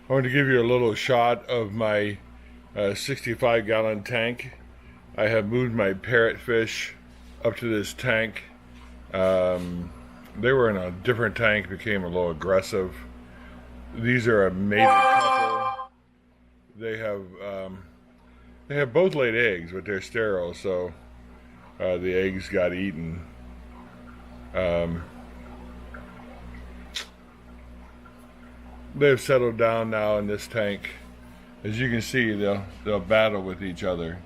I want to give you a little shot of my 65-gallon tank. I have moved my parrot fish up to this tank. They were in a different tank, became a little aggressive. These are a mated couple. They have both laid eggs, but they're sterile, so the eggs got eaten. They've settled down now in this tank. As you can see, they'll battle with each other.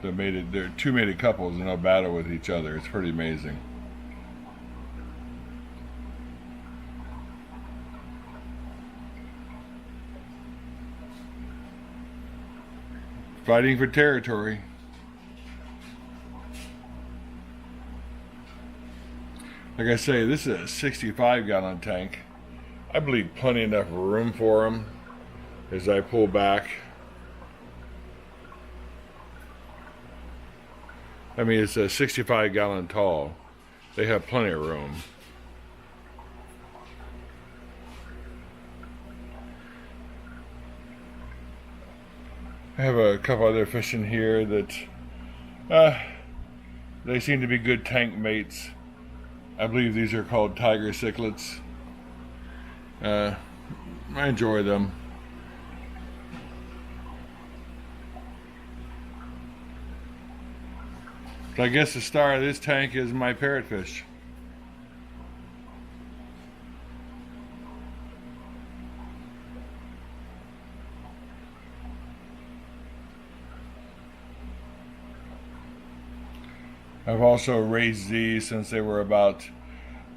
They're two mated couples, and they'll battle with each other. It's pretty amazing. Fighting for territory. Like I say, this is a 65-gallon tank. I believe plenty enough room for them as I pull back. I mean, it's a 65-gallon tall. They have plenty of room. I have a couple other fish in here that they seem to be good tank mates. I believe these are called tiger cichlids. I enjoy them. So I guess the star of this tank is my parrotfish. I've also raised these since they were about,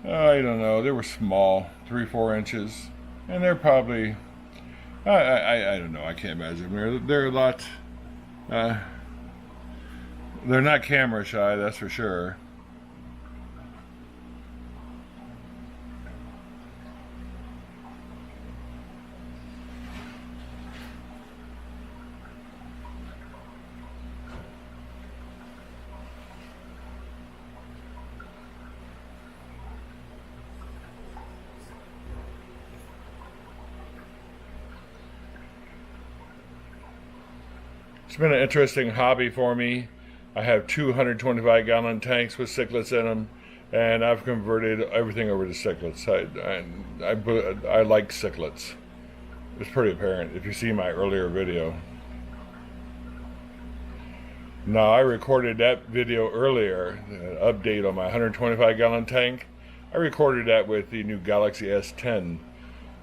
I don't know, they were small, 3-4 inches, and they're probably, I don't know, I can't imagine. They're a lot, they're not camera shy, that's for sure. It's been an interesting hobby for me. I have 225-gallon tanks with cichlids in them, and I've converted everything over to cichlids. I like cichlids. It's pretty apparent if you see my earlier video. Now, I recorded that video earlier, an update on my 125-gallon tank. I recorded that with the new Galaxy S10.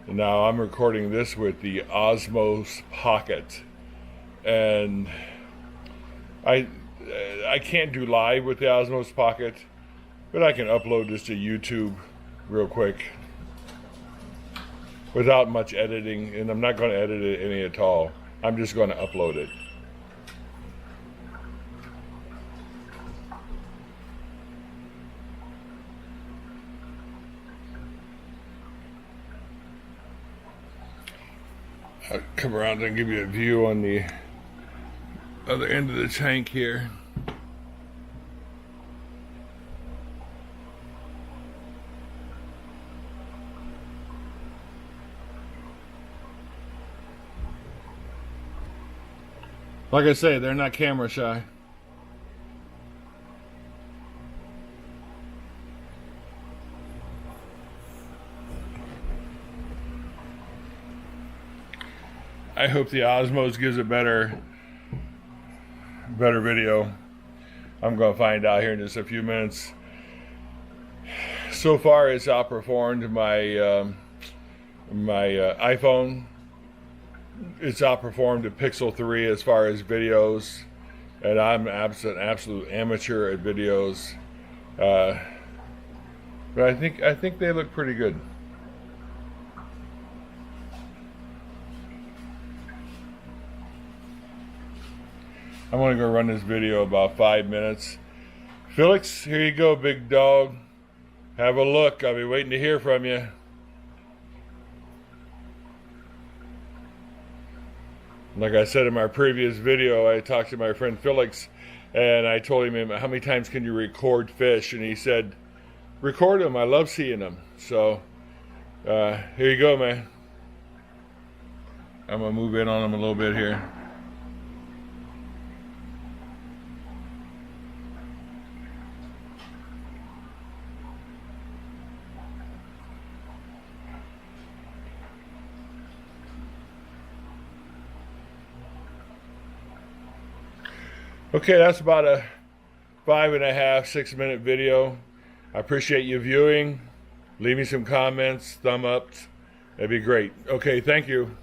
And now I'm recording this with the Osmos Pocket. And I can't do live with the Osmos Pocket, but I can upload this to YouTube real quick without much editing, and I'm not going to edit it any at all. I'm just going to upload it. I'll come around and give you a view on the other end of the tank here. Like I say, they're not camera shy. I hope the Osmos gives a better video. I'm going to find out here in just a few minutes. So far, it's outperformed my iPhone. It's outperformed the Pixel 3 as far as videos, and I'm an absolute amateur at videos. But I think they look pretty good. I'm going to go run this video about 5 minutes. Felix, here you go, big dog. Have a look. I'll be waiting to hear from you. Like I said in my previous video, I talked to my friend Felix, and I told him, how many times can you record fish? And he said, record them. I love seeing them. So, here you go, man. I'm gonna move in on them a little bit here. Okay, that's about a 5.5, 6 minute video. I appreciate you viewing. Leave me some comments, thumb ups. That'd be great. Okay, thank you.